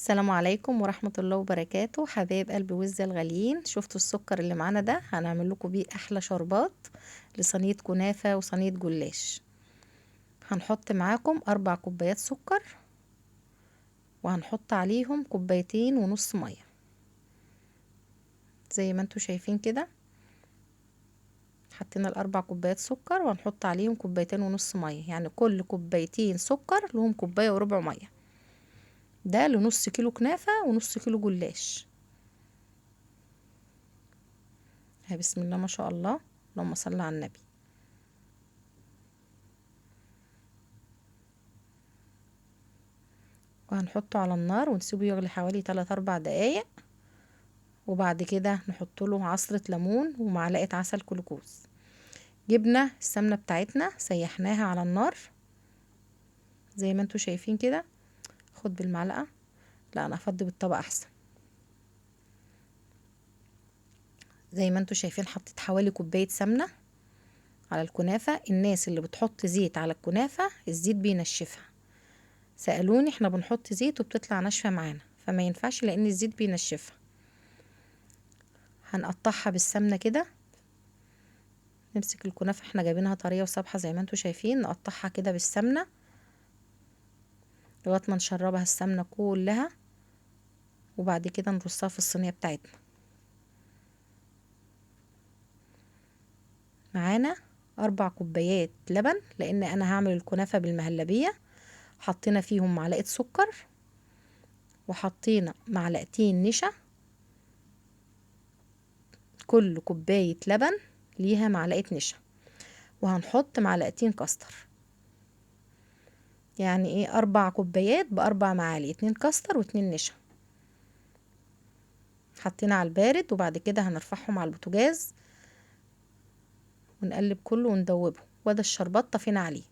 السلام عليكم ورحمة الله وبركاته. حبايب قلب وز الغاليين، شفتوا السكر اللي معانا ده؟ هنعمل لكم بيه احلى شربات لصينية كنافة وصينية جلاش. هنحط معاكم 4 كوبايات سكر، وهنحط عليهم 2.5 كوباية مية زي ما انتوا شايفين كده. حطينا ال4 كوبايات سكر وهنحط عليهم 2.5 كوباية مية، يعني كل 2 سكر لهم 1.25 كوباية مية. ده لنص كيلو كنافة ونص كيلو جلاش. بسم الله ما شاء الله، اللهم صل على النبي. وهنحطه على النار ونسيبه يغلي حوالي 3-4 دقايق، وبعد كده نحط له عصرة ليمون ومعلقة عسل كلوكوز. جبنا السمنة بتاعتنا سيحناها على النار زي ما انتوا شايفين كده. خد بالمعلقة، لا انا افضي بالطبق احسن. زي ما انتوا شايفين حطيت حوالي كوباية سمنة على الكنافة. الناس اللي بتحط زيت على الكنافة الزيت بينشفها، سألوني احنا بنحط زيت وبتطلع ناشفة معانا، فما ينفعش لان الزيت بينشفها. هنقطعها بالسمنة كده. نمسك الكنافة، احنا جايبينها طرية وصابحة زي ما انتوا شايفين، نقطعها كده بالسمنة لغاية ما نشربها السمنة كلها، وبعد كده نرصها في الصينية بتاعتنا. معانا 4 كوبايات لبن، لان انا هعمل الكنافة بالمهلبية. حطينا فيهم معلقة سكر، وحطينا معلقتين نشا. كل كوباية لبن ليها معلقة نشا، وهنحط معلقتين كاستر. يعني ايه 4 كوبايات ب4 معالق، 2 كاستر و2 نشا. حطينا على البارد، وبعد كده هنرفعهم على البوتاجاز ونقلب كله وندوبه. وده الشربات طفينا عليه،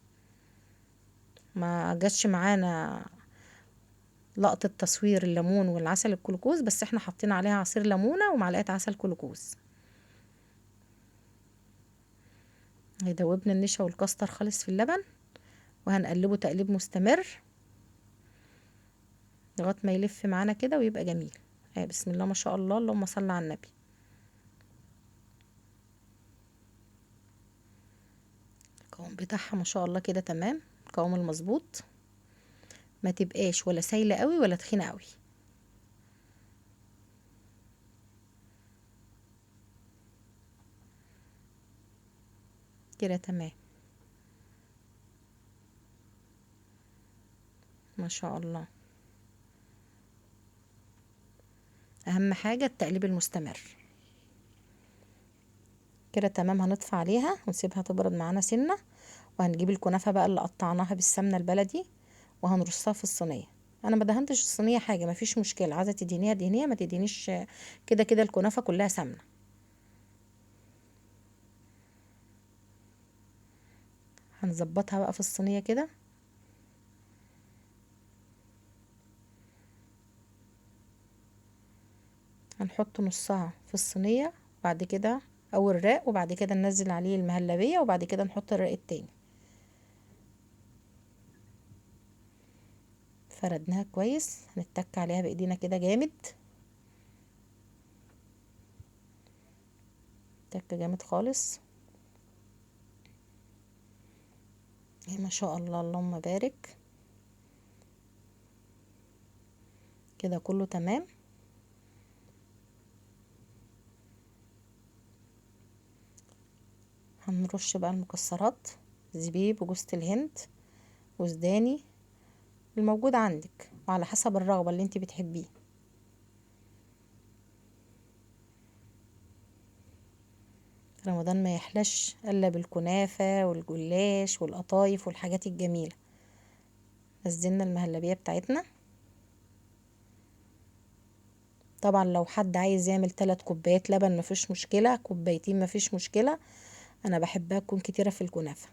ما جاتش معانا لقطة تصوير الليمون والعسل الكلوكوز، بس احنا حطينا عليها عصير ليمونة ومعلقة عسل كلوكوز. هيدوبنا النشا والكاستر خالص في اللبن، وهنقلبه تقليب مستمر لغاية ما يلف معانا كده ويبقى جميل. بسم الله ما شاء الله، اللهم صل على النبي. القوام بتاعها ما شاء الله كده تمام، القوام المظبوط، ما تبقاش ولا سايلة قوي ولا تخينة قوي. كده تمام ما شاء الله. اهم حاجة التقليب المستمر. كده تمام، هنطفي عليها ونسيبها تبرد معانا سنة. وهنجيب الكنافة بقى اللي قطعناها بالسمنة البلدي وهنرصها في الصينية. انا ما دهنتش الصينية حاجة، ما فيش مشكلة، عايزة تدينيها دهنيها، ما تدينيش. كده كده الكنافة كلها سمنة. هنظبطها بقى في الصينية كده. هنحط نصها في الصينية، بعد كده او الراق، وبعد كده ننزل عليه المهلبية، وبعد كده نحط الراق التاني. فردناها كويس، هنتك عليها بايدينا كده جامد، تك جامد خالص. ما شاء الله، اللهم بارك. كده كله تمام. هنرش بقى المكسرات، زبيب وجوز الهند وسوداني الموجود عندك، وعلى حسب الرغبة اللي انت بتحبيه. رمضان ما يحلاش الا بالكنافة والجلاش والقطايف والحاجات الجميلة. نزلنا المهلبية بتاعتنا. طبعا لو حد عايز يعمل 3 كوبايات لبن مفيش مشكلة، كوبايتين مفيش مشكلة. انا بحبها تكون كتيرة في الكنافة.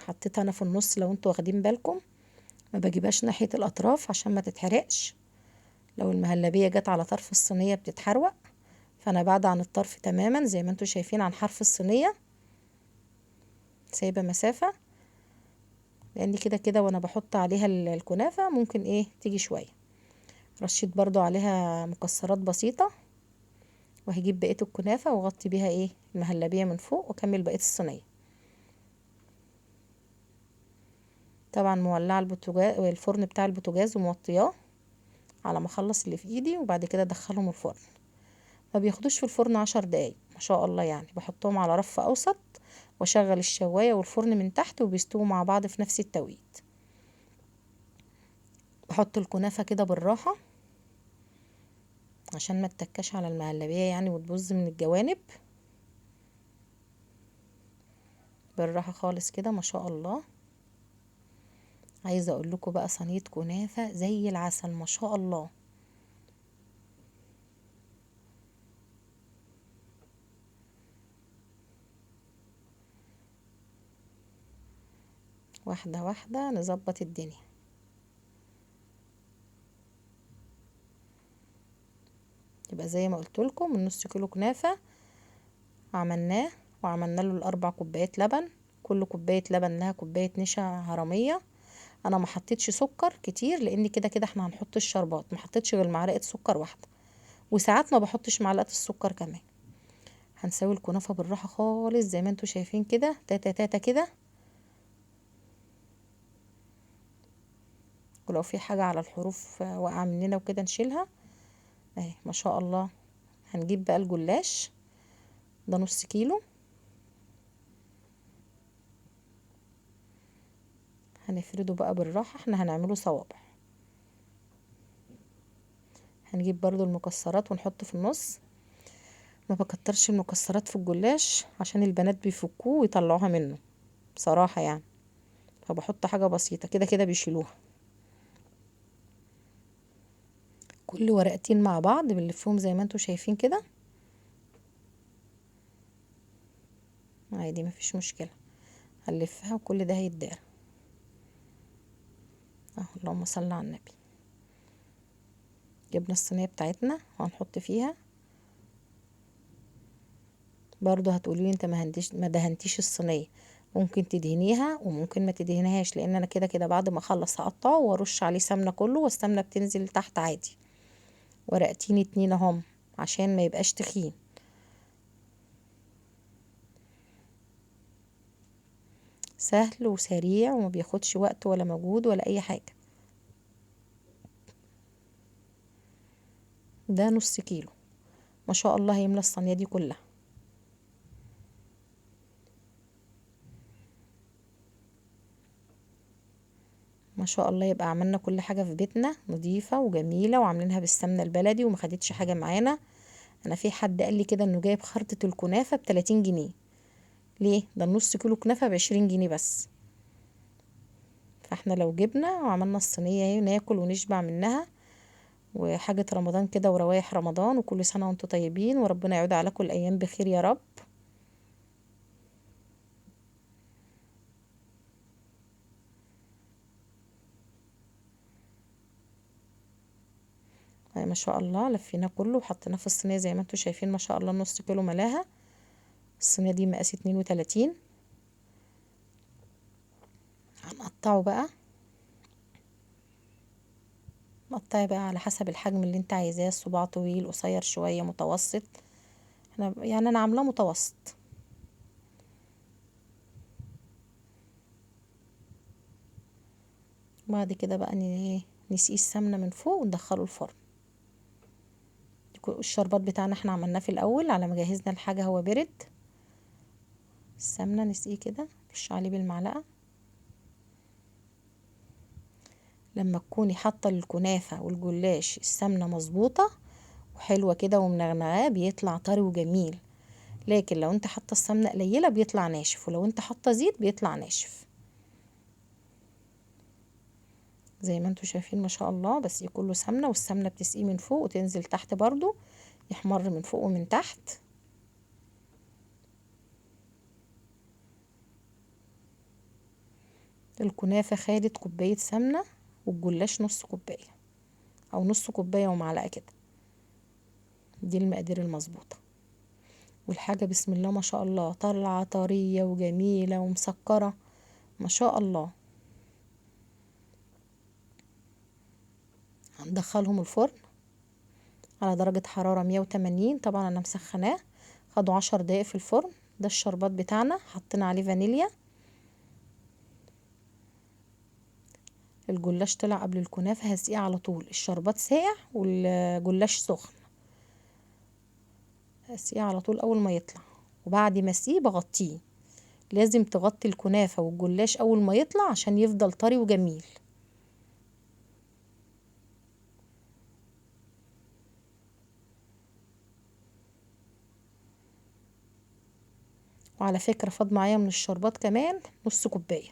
حطيتها انا في النص، لو انتوا واخدين بالكم ما بجيبهاش ناحية الاطراف عشان ما تتحرقش. لو المهلبية جت على طرف الصينية بتتحروق، فانا بعد عن الطرف تماما زي ما انتوا شايفين عن حرف الصينية، سايبة مسافة، لان كده كده وانا بحط عليها الكنافة ممكن ايه تيجي شوية. رشيت برضو عليها مكسرات بسيطة، وهجيب بقية الكنافة واغطي بيها ايه المهلبية من فوق، واكمل بقية الصينية. طبعا مولعة البوتاجاز، الفرن بتاع البوتاجاز، وموطياه على ما اخلص اللي في ايدي، وبعد كده ادخلهم الفرن. ما بياخدوش في الفرن 10 دقايق ما شاء الله، يعني بحطهم على رف اوسط واشغل الشواية والفرن من تحت، وبيستووا مع بعض في نفس التوقيت. بحط الكنافة كده بالراحة عشان ما تتكاش على المهلبية يعني وتبوظ من الجوانب. بالراحة خالص كده ما شاء الله. عايزة اقول لكم بقى صينية كنافة زي العسل ما شاء الله. واحدة واحدة نظبط الدنيا. يبقى زي ما قلت لكم النص كيلو كنافة عملناه، وعملنا له ال4 كوبايات لبن. كل كوباية لبن لها كوباية نشا هرمية. انا ما حطيتش سكر كتير لان كده كده احنا هنحط الشربات، ما حطيتش غير معلقة سكر واحدة، وساعات ما بحطش معلقة السكر كمان. هنسوي الكنافة بالراحة خالص زي ما انتوا شايفين كده، تاتا تاتا كده. ولو في حاجة على الحروف واقعة مننا وكده نشيلها. اهي ما شاء الله. هنجيب بقى الجلاش، ده نص كيلو. هنفرده بقى بالراحة، احنا هنعمله صوابع. هنجيب برضو المكسرات ونحط في النص. ما بكترش المكسرات في الجلاش عشان البنات بيفكوه ويطلعوها منه بصراحة يعني، فبحط حاجة بسيطة كده كده بيشيلوها. كل ورقتين مع بعض بنلفهم زي ما انتوا شايفين كده عادي، مفيش مشكلة. هنلفها وكل ده هيتدار اهو. اللهم صل على النبي. جبنا الصينية بتاعتنا وهنحط فيها. برضو هتقولي انت ما دهنتيش الصينية. ممكن تدهنيها وممكن ما تدهنهاش، لان انا كده كده بعد ما اخلص هقطعه وارش عليه سمنة كله، والسمنة بتنزل تحت عادي. ورقتين اتنين اهم عشان ما يبقاش تخين. سهل وسريع وما بياخدش وقت ولا مجهود ولا اي حاجة. ده نص كيلو ما شاء الله هيملى الصينية دي كلها. ما شاء الله. يبقى عملنا كل حاجة في بيتنا نظيفة وجميلة، وعاملينها بالسمنة البلدي وما خدتش حاجة معانا. انا في حد قال لي كده انه جايب خرطة الكنافة ب30 جنيه. ليه؟ ده النص كيلو كنافة ب20 جنيه بس. فاحنا لو جبنا وعملنا الصينية اهي ناكل ونشبع منها. وحاجة رمضان كده وروايح رمضان، وكل سنة وانتم طيبين، وربنا يعود عليكم الأيام بخير يا رب. ما شاء الله لفيناه كله وحطيناه في الصينية زي ما انتم شايفين ما شاء الله. نص كيلو ملاها. الصينية دي مقاس 32. هنقطعه بقى. قطعي بقى على حسب الحجم اللي انت عايزاه، الصباع طويل قصير شوية متوسط. انا عاملاه متوسط. بعد كده بقى نسقيه السمنة من فوق وندخله الفرن. الشربات بتاعنا احنا عملناه في الاول على ما جهزنا الحاجة هو برد. السمنة نسقيه كده، نرش عليه بالمعلقة. لما تكوني حاطة الكنافة والجلاش السمنة مظبوطة وحلوة كده ومنغنغاه بيطلع طري وجميل. لكن لو انت حاطة السمنة قليلة بيطلع ناشف، ولو انت حاطة زيت بيطلع ناشف. زي ما انتوا شايفين ما شاء الله. بس كله سمنة، والسمنة بتسقيه من فوق وتنزل تحت برضو، يحمر من فوق ومن تحت. الكنافة خدت كوباية سمنة، والجلاش نص كوباية او نص كوباية ومعلقة كده. دي المقادير المظبوطة. والحاجة بسم الله ما شاء الله طالعة طرية وجميلة ومسكرة ما شاء الله. هندخلهم الفرن على درجة حرارة 180. طبعا انا مسخناه، خدوا 10 دقايق في الفرن. ده الشربات بتاعنا، حطينا عليه فانيليا. الجلاش طلع قبل الكنافة، هسقيه على طول. الشربات ساقع والجلاش سخن، هسقيه على طول اول ما يطلع. وبعد ما اسقيه بغطيه. لازم تغطي الكنافة والجلاش اول ما يطلع عشان يفضل طري وجميل. وعلى فكرة فاض معايا من الشربات كمان نص كوباية،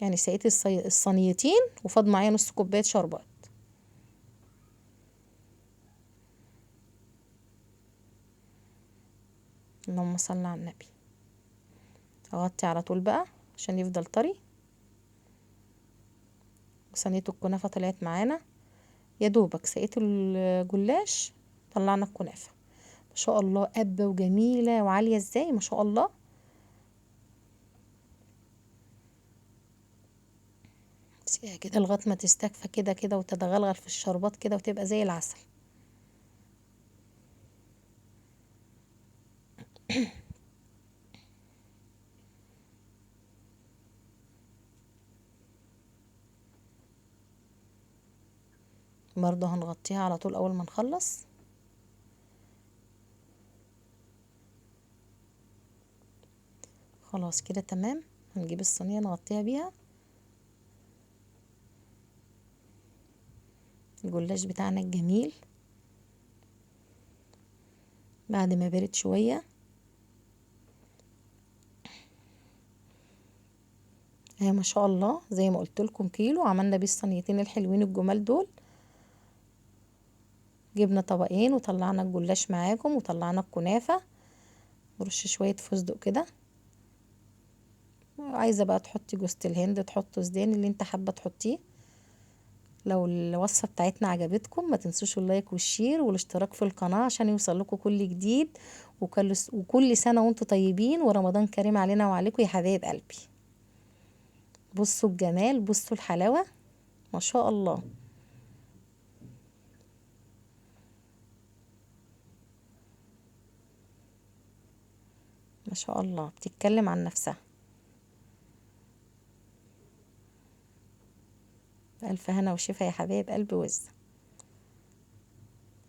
يعني سقيت الصينيتين وفاض معايا نص كوباية شربات. اللهم صل على النبي. اغطي على طول بقى عشان يفضل طري. وصينية الكنافة طلعت معانا، يا دوبك سقيت الجلاش طلعنا الكنافة. ما شاء الله، قبة وجميلة وعالية ازاي، ما شاء الله. سيبها كده لغاية ما تستكفى كده كده وتتغلغل في الشربات كده وتبقى زي العسل. برضه هنغطيها على طول اول ما نخلص. خلاص كده تمام. هنجيب الصينية نغطيها بيها. الجلاش بتاعنا الجميل بعد ما برد شوية اهي، ما شاء الله. زي ما قلت لكم كيلو عملنا بيه الصينيتين الحلوين الجمال دول. جبنا طبقين وطلعنا الجلاش معاكم وطلعنا الكنافة. نرش شوية فستق كده. عايزة بقى تحطي جوزة الهند، تحطي زيتون، اللي انت حابة تحطيه. لو الوصفة بتاعتنا عجبتكم ما تنسوش اللايك والشير والاشتراك في القناة عشان يوصل لكم كل جديد. وكل سنة وانتم طيبين ورمضان كريم علينا وعليكم يا حبايب قلبي. بصوا الجمال، بصوا الحلاوة، ما شاء الله. ما شاء الله، بتتكلم عن نفسها. بألف هنا وشفا يا حبايب قلبي وز.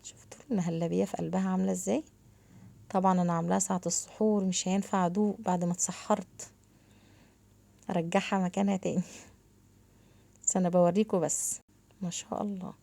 شفتوا المهلبية في قلبها عاملة ازاي؟ طبعا انا عاملاها ساعة السحور، مش هينفع ادوق بعد ما اتسحرت ارجعها مكانها تاني. بس انا بوريكم بس. ما شاء الله.